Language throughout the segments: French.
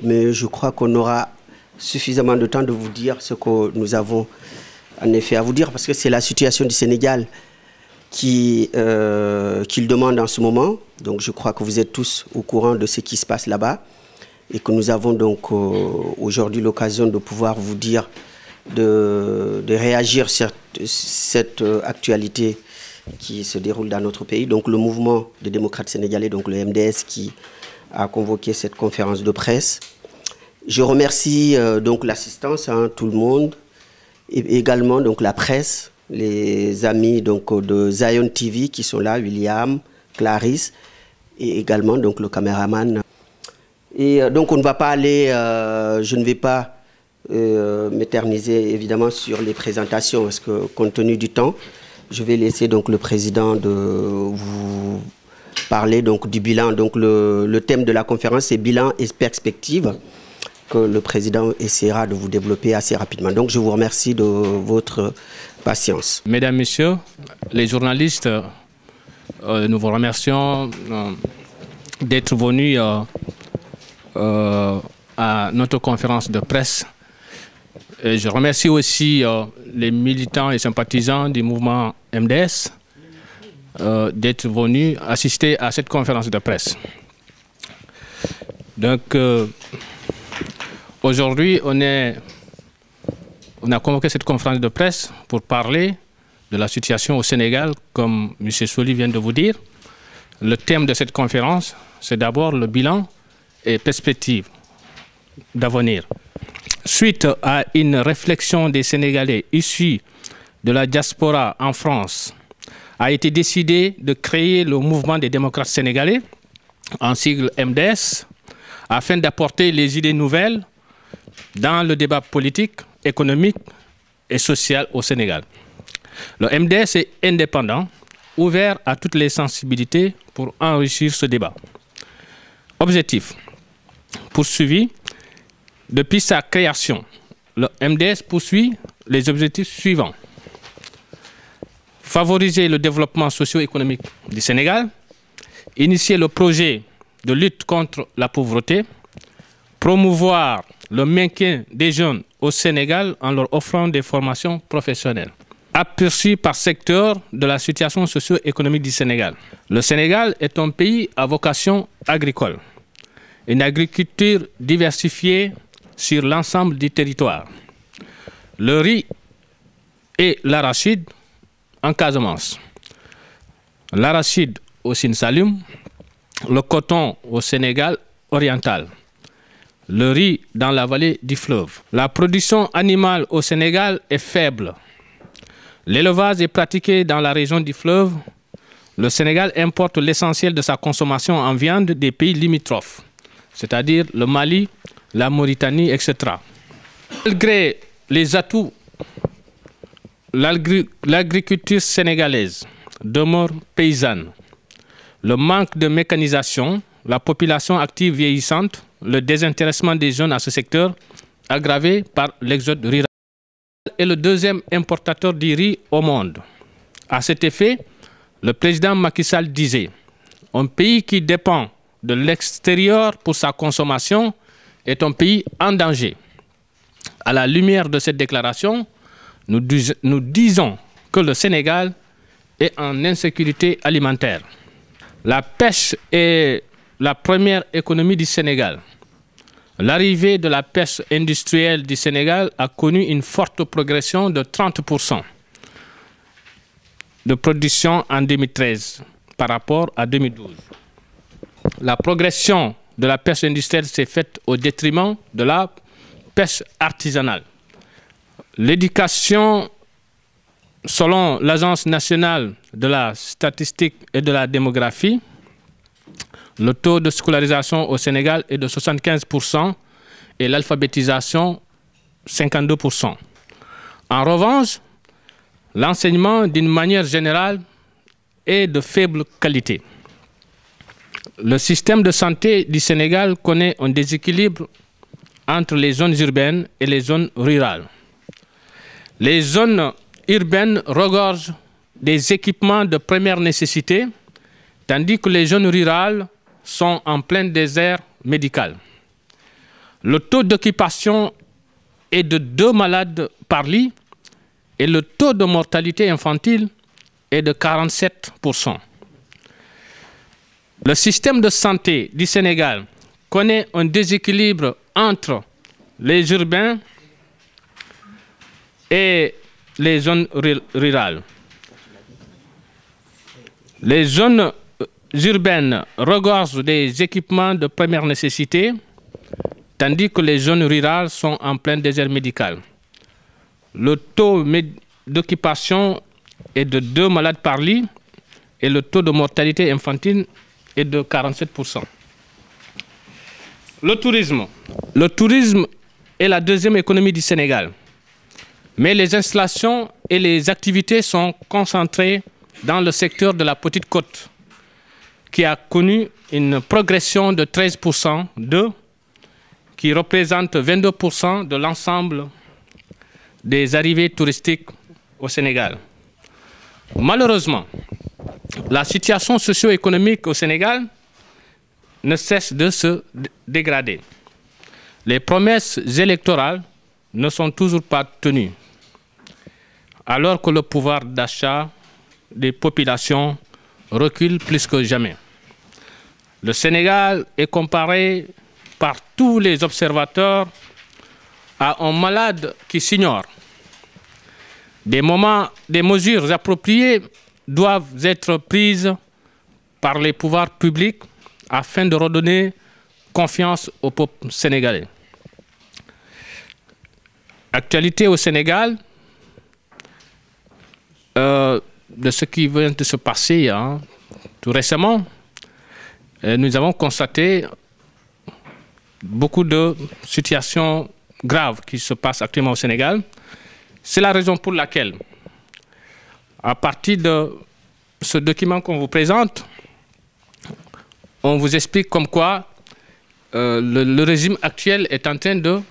Mais je crois qu'on aura suffisamment de temps de vous dire ce que nous avons en effet à vous dire, parce que c'est la situation du Sénégal qu'il demande en ce moment. Donc je crois que vous êtes tous au courant de ce qui se passe là-bas et que nous avons donc aujourd'hui l'occasion de pouvoir vous dire, de réagir sur cette actualité qui se déroule dans notre pays. Donc le mouvement des démocrates sénégalais, donc le MDS, qui a convoqué cette conférence de presse. Je remercie donc l'assistance, tout le monde, et également donc la presse, les amis donc de Zion TV qui sont là, William, Clarisse, et également donc le caméraman. Et donc on ne va pas aller, je ne vais pas m'éterniser évidemment sur les présentations, parce que compte tenu du temps, je vais laisser donc le président de vous parler donc du bilan. Donc le thème de la conférence, c'est bilan et perspective, que le président essaiera de vous développer assez rapidement. Donc je vous remercie de votre patience. Mesdames, Messieurs, les journalistes, nous vous remercions d'être venus à notre conférence de presse. Et je remercie aussi les militants et sympathisants du mouvement MDS d'être venus assister à cette conférence de presse. Donc, aujourd'hui, on a convoqué cette conférence de presse pour parler de la situation au Sénégal, comme M. Soli vient de vous dire. Le thème de cette conférence, c'est d'abord le bilan et perspectives d'avenir. Suite à une réflexion des Sénégalais issus de la diaspora en France, a été décidé de créer le mouvement des démocrates sénégalais, en sigle MDS, afin d'apporter les idées nouvelles dans le débat politique, économique et social au Sénégal. Le MDS est indépendant, ouvert à toutes les sensibilités pour enrichir ce débat. Objectif poursuivi. Depuis sa création, le MDS poursuit les objectifs suivants. Favoriser le développement socio-économique du Sénégal, initier le projet de lutte contre la pauvreté, promouvoir le maintien des jeunes au Sénégal en leur offrant des formations professionnelles. Aperçu par secteur de la situation socio-économique du Sénégal. Le Sénégal est un pays à vocation agricole. Une agriculture diversifiée sur l'ensemble du territoire. Le riz et l'arachide en Casamance. L'arachide au Sine Saloum, le coton au Sénégal oriental, le riz dans la vallée du fleuve. La production animale au Sénégal est faible. L'élevage est pratiqué dans la région du fleuve. Le Sénégal importe l'essentiel de sa consommation en viande des pays limitrophes, c'est-à-dire le Mali, la Mauritanie, etc. Malgré les atouts, l'agriculture sénégalaise demeure paysanne. Le manque de mécanisation, la population active vieillissante, le désintéressement des jeunes à ce secteur, aggravé par l'exode rural, est le deuxième importateur du riz au monde. À cet effet, le président Macky Sall disait « Un pays qui dépend de l'extérieur pour sa consommation est un pays en danger ». À la lumière de cette déclaration, nous disons que le Sénégal est en insécurité alimentaire. La pêche est la première économie du Sénégal. L'arrivée de la pêche industrielle du Sénégal a connu une forte progression de 30% de production en 2013 par rapport à 2012. La progression de la pêche industrielle s'est faite au détriment de la pêche artisanale. L'éducation, selon l'Agence nationale de la statistique et de la démographie, le taux de scolarisation au Sénégal est de 75% et l'alphabétisation 52%. En revanche, l'enseignement d'une manière générale est de faible qualité. Le système de santé du Sénégal connaît un déséquilibre entre les zones urbaines et les zones rurales. Les zones urbaines regorgent des équipements de première nécessité, tandis que les zones rurales sont en plein désert médical. Le taux d'occupation est de 2 malades par lit et le taux de mortalité infantile est de 47%. Le système de santé du Sénégal connaît un déséquilibre entre les urbains et les zones rurales. Les zones urbaines regorgent des équipements de première nécessité, tandis que les zones rurales sont en plein désert médical. Le taux d'occupation est de 2 malades par lit et le taux de mortalité infantile est de 47%. Le tourisme. Le tourisme est la deuxième économie du Sénégal. Mais les installations et les activités sont concentrées dans le secteur de la Petite Côte, qui a connu une progression de 13%, qui représente 22% de l'ensemble des arrivées touristiques au Sénégal. Malheureusement, la situation socio-économique au Sénégal ne cesse de se dégrader. Les promesses électorales ne sont toujours pas tenues, alors que le pouvoir d'achat des populations recule plus que jamais. Le Sénégal est comparé par tous les observateurs à un malade qui s'ignore. Des mesures appropriées doivent être prises par les pouvoirs publics afin de redonner confiance au peuple sénégalais. Actualité au Sénégal, de ce qui vient de se passer tout récemment, nous avons constaté beaucoup de situations graves qui se passent actuellement au Sénégal. C'est la raison pour laquelle, à partir de ce document qu'on vous présente, on vous explique comme quoi le régime actuel est en train de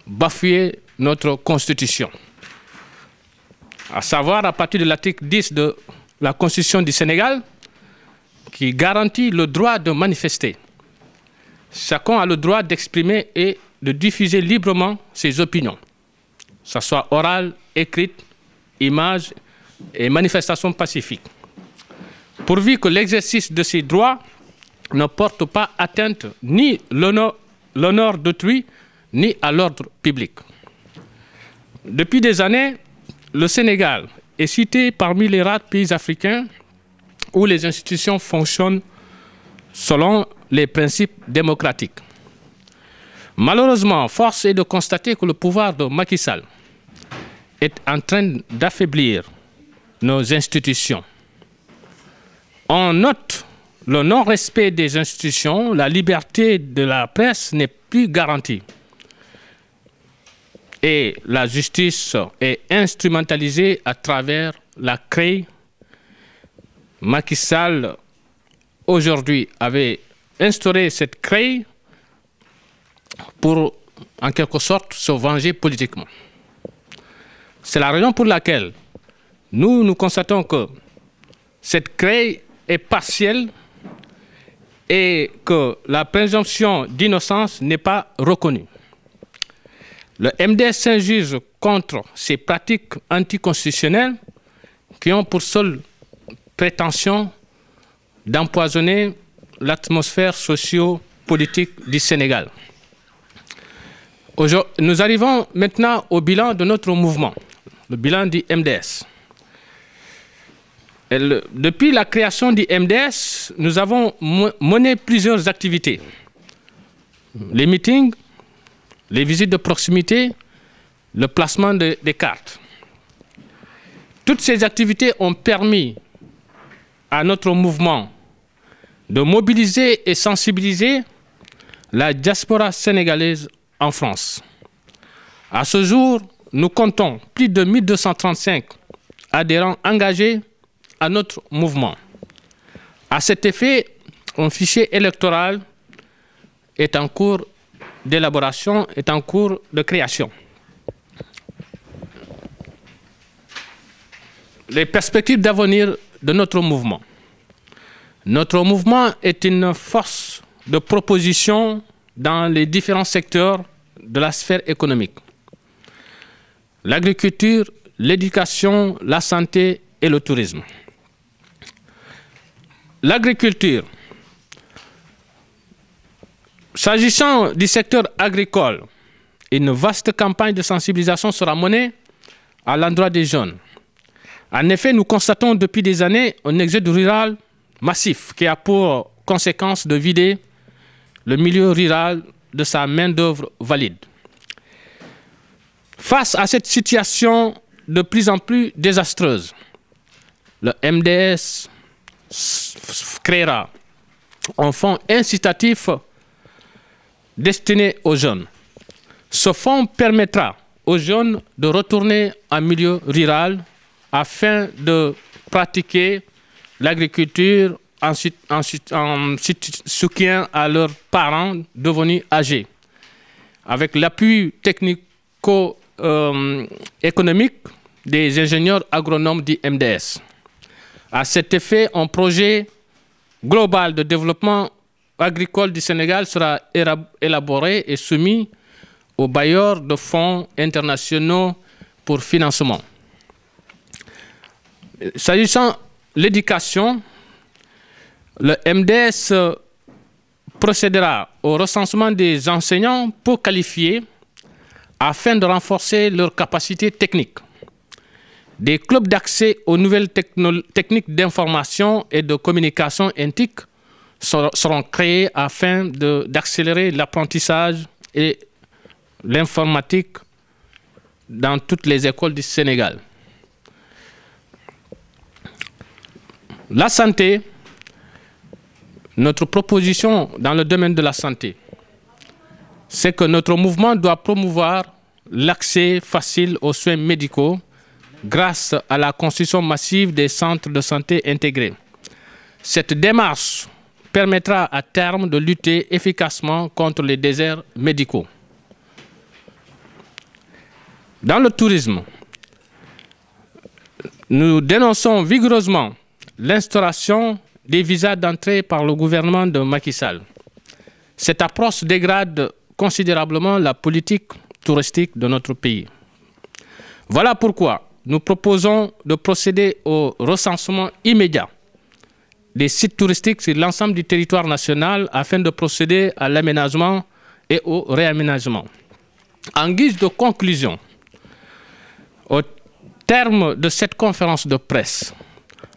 bafouer notre Constitution. À savoir, à partir de l'article 10 de la Constitution du Sénégal, qui garantit le droit de manifester. Chacun a le droit d'exprimer et de diffuser librement ses opinions, que ce soit orale, écrite, image et manifestation pacifique, pourvu que l'exercice de ces droits ne porte pas atteinte ni l'honneur d'autrui, ni à l'ordre public. Depuis des années, le Sénégal est cité parmi les rares pays africains où les institutions fonctionnent selon les principes démocratiques. Malheureusement, force est de constater que le pouvoir de Macky Sall est en train d'affaiblir nos institutions. On note le non-respect des institutions, la liberté de la presse n'est plus garantie. Et la justice est instrumentalisée à travers la CREI. Macky Sall, aujourd'hui, avait instauré cette CREI pour, en quelque sorte, se venger politiquement. C'est la raison pour laquelle nous constatons que cette CREI est partielle et que la présomption d'innocence n'est pas reconnue. Le MDS s'insurge contre ces pratiques anticonstitutionnelles qui ont pour seule prétention d'empoisonner l'atmosphère socio-politique du Sénégal. Nous arrivons maintenant au bilan de notre mouvement, le bilan du MDS. Depuis la création du MDS, nous avons mené plusieurs activités. Les meetings, les visites de proximité, le placement des cartes. Toutes ces activités ont permis à notre mouvement de mobiliser et sensibiliser la diaspora sénégalaise en France. À ce jour, nous comptons plus de 1235 adhérents engagés à notre mouvement. À cet effet, un fichier électoral est en cours d'élaboration, est en cours de création. Les perspectives d'avenir de notre mouvement. Notre mouvement est une force de proposition dans les différents secteurs de la sphère économique. L'agriculture, l'éducation, la santé et le tourisme. L'agriculture. S'agissant du secteur agricole, une vaste campagne de sensibilisation sera menée à l'endroit des jeunes. En effet, nous constatons depuis des années un exode rural massif qui a pour conséquence de vider le milieu rural de sa main-d'œuvre valide. Face à cette situation de plus en plus désastreuse, le MDS créera un fonds incitatif destiné aux jeunes. Ce fonds permettra aux jeunes de retourner en milieu rural afin de pratiquer l'agriculture en soutien à leurs parents devenus âgés. Avec l'appui technico-économique des ingénieurs agronomes du MDS. À cet effet, un projet global de développement agricole du Sénégal sera élaboré et soumis aux bailleurs de fonds internationaux pour financement. S'agissant de l'éducation, le MDS procédera au recensement des enseignants peu qualifiés afin de renforcer leurs capacités techniques. Des clubs d'accès aux nouvelles techniques d'information et de communication intiques seront créés afin d'accélérer l'apprentissage et l'informatique dans toutes les écoles du Sénégal. La santé, notre proposition dans le domaine de la santé, c'est que notre mouvement doit promouvoir l'accès facile aux soins médicaux grâce à la construction massive des centres de santé intégrés. Cette démarche permettra à terme de lutter efficacement contre les déserts médicaux. Dans le tourisme, nous dénonçons vigoureusement l'instauration des visas d'entrée par le gouvernement de Macky Sall. Cette approche dégrade considérablement la politique touristique de notre pays. Voilà pourquoi nous proposons de procéder au recensement immédiat des sites touristiques sur l'ensemble du territoire national afin de procéder à l'aménagement et au réaménagement. En guise de conclusion, au terme de cette conférence de presse,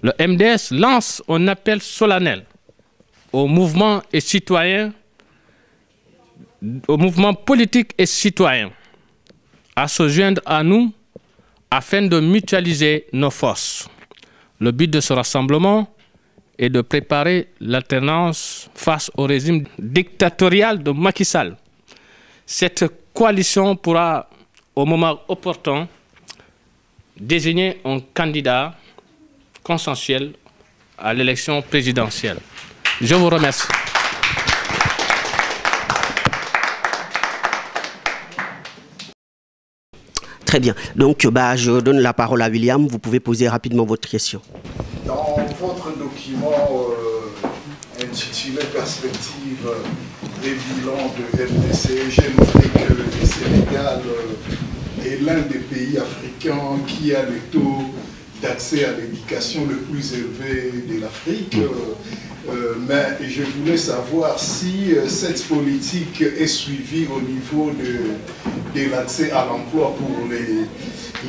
le MDS lance un appel solennel aux mouvements et citoyens, aux mouvements politiques et citoyens à se joindre à nous afin de mutualiser nos forces. Le but de ce rassemblement est de préparer l'alternance face au régime dictatorial de Macky Sall. Cette coalition pourra, au moment opportun, désigner un candidat consensuel à l'élection présidentielle. Je vous remercie. Très bien. Donc, je donne la parole à William. Vous pouvez poser rapidement votre question. Dans votre document intitulé Perspective des bilans de MDC, j'ai noté que le Sénégal est l'un des pays africains qui a le taux d'accès à l'éducation le plus élevé de l'Afrique. Mais je voulais savoir si cette politique est suivie au niveau de l'accès à l'emploi pour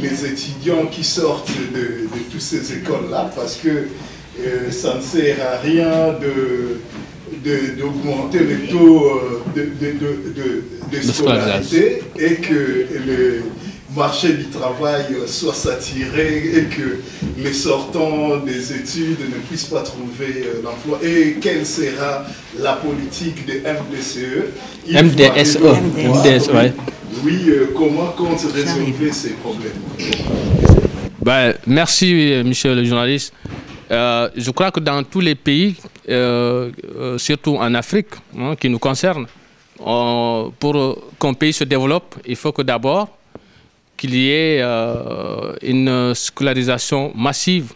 les étudiants qui sortent de toutes ces écoles-là, parce que ça ne sert à rien d'augmenter le taux de scolarité et que le marché du travail soit saturé et que les sortants des études ne puissent pas trouver l'emploi. Et quelle sera la politique de MDCE? MDS, ouais. Oui, comment compte résolver ces problèmes? Merci, monsieur le journaliste. Je crois que dans tous les pays, surtout en Afrique, qui nous concerne, pour qu'un pays se développe, il faut que d'abord qu'il y ait une scolarisation massive,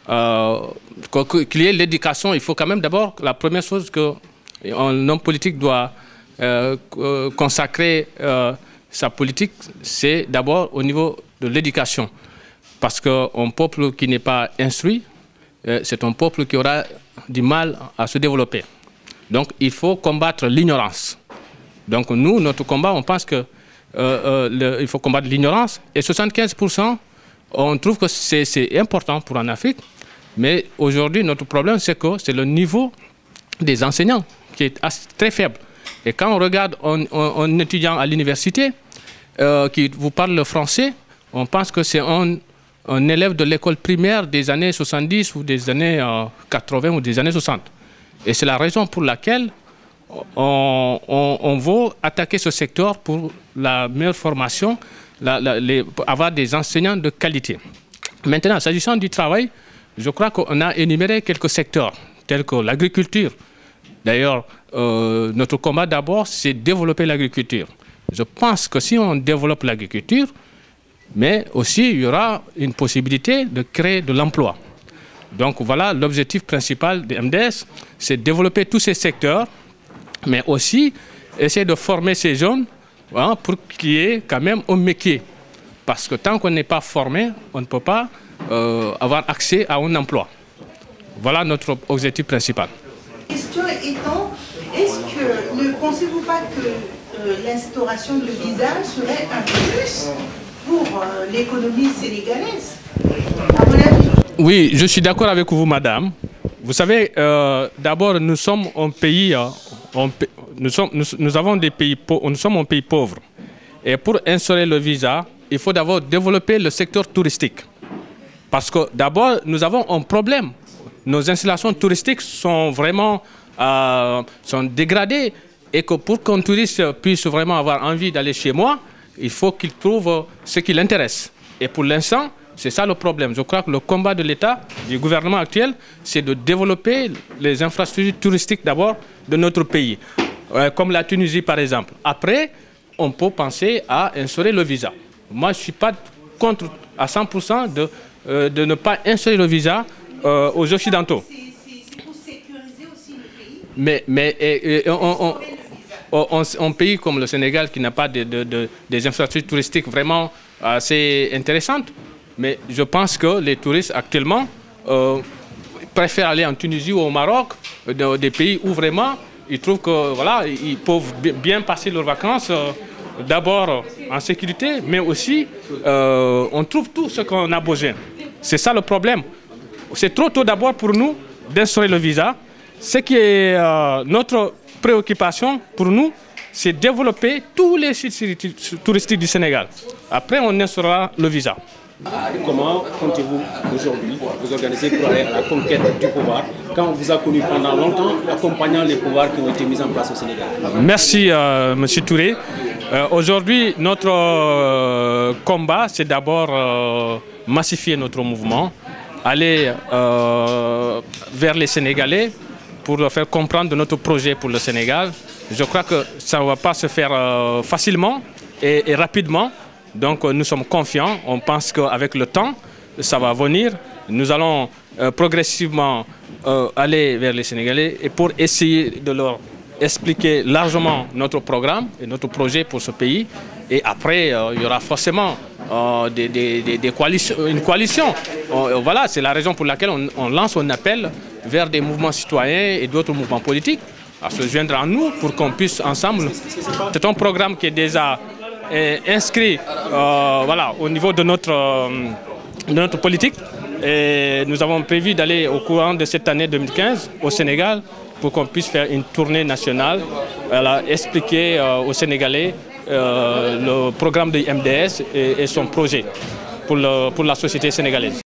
qu'il y ait l'éducation. Il faut quand même d'abord, la première chose qu'un homme politique doit consacrer sa politique, c'est d'abord au niveau de l'éducation. Parce qu'un peuple qui n'est pas instruit, c'est un peuple qui aura du mal à se développer. Donc il faut combattre l'ignorance. Donc nous, notre combat, on pense qu'il faut combattre l'ignorance. Et 75%, on trouve que c'est important pour en Afrique. Mais aujourd'hui, notre problème, c'est que c'est le niveau des enseignants qui est très faible. Et quand on regarde un étudiant à l'université qui vous parle le français, on pense que c'est un élève de l'école primaire des années 70 ou des années 80 ou des années 60. Et c'est la raison pour laquelle on veut attaquer ce secteur pour la meilleure formation, avoir des enseignants de qualité. Maintenant, s'agissant du travail, je crois qu'on a énuméré quelques secteurs, tels que l'agriculture. D'ailleurs, notre combat d'abord, c'est développer l'agriculture. Je pense que si on développe l'agriculture, mais aussi il y aura une possibilité de créer de l'emploi. Donc voilà, l'objectif principal de MDS, c'est développer tous ces secteurs, mais aussi essayer de former ces jeunes pour qu'il y ait quand même un métier. Parce que tant qu'on n'est pas formé, on ne peut pas avoir accès à un emploi. Voilà notre objectif principal. La question étant, ne pensez-vous pas que l'instauration de visa serait un plus pour l'économie sénégalaise, à mon avis? Oui, je suis d'accord avec vous, madame. Vous savez, d'abord, nous sommes un pays, nous sommes un pays pauvre. Et pour instaurer le visa, il faut d'abord développer le secteur touristique. Parce que d'abord, nous avons un problème. Nos installations touristiques sont vraiment dégradées. Et que pour qu'un touriste puisse vraiment avoir envie d'aller chez moi, il faut qu'il trouve ce qui l'intéresse. Et pour l'instant, c'est ça le problème. Je crois que le combat de l'État, du gouvernement actuel, c'est de développer les infrastructures touristiques d'abord de notre pays. Comme la Tunisie par exemple. Après, on peut penser à instaurer le visa. Moi, je ne suis pas contre à 100% de ne pas instaurer le visa aux Occidentaux. C'est pour sécuriser aussi le pays. Mais un pays comme le Sénégal qui n'a pas des infrastructures touristiques vraiment assez intéressantes, mais je pense que les touristes actuellement préfèrent aller en Tunisie ou au Maroc, des pays où vraiment ils trouvent que voilà, ils peuvent bien passer leurs vacances, d'abord en sécurité, mais aussi on trouve tout ce qu'on a besoin. C'est ça le problème. C'est trop tôt d'abord pour nous d'instaurer le visa. Ce qui est notre préoccupation pour nous, c'est développer tous les sites touristiques du Sénégal. Après, on instaurera le visa. Comment comptez-vous aujourd'hui vous organiser pour aller à la conquête du pouvoir quand on vous a connu pendant longtemps accompagnant les pouvoirs qui ont été mis en place au Sénégal? Merci M. Touré. Aujourd'hui, notre combat, c'est d'abord massifier notre mouvement, aller vers les Sénégalais pour leur faire comprendre notre projet pour le Sénégal. Je crois que ça ne va pas se faire facilement et rapidement. Donc nous sommes confiants, on pense qu'avec le temps, ça va venir. Nous allons progressivement aller vers les Sénégalais et pour essayer de leur expliquer largement notre programme et notre projet pour ce pays. Et après, il y aura forcément une coalition. Voilà, c'est la raison pour laquelle on lance un appel vers des mouvements citoyens et d'autres mouvements politiques à se joindre à nous pour qu'on puisse ensemble. C'est un programme qui est déjà inscrit voilà, au niveau de notre politique. Et nous avons prévu d'aller au courant de cette année 2015 au Sénégal pour qu'on puisse faire une tournée nationale, voilà, expliquer aux Sénégalais le programme de MDS et son projet pour la société sénégalaise.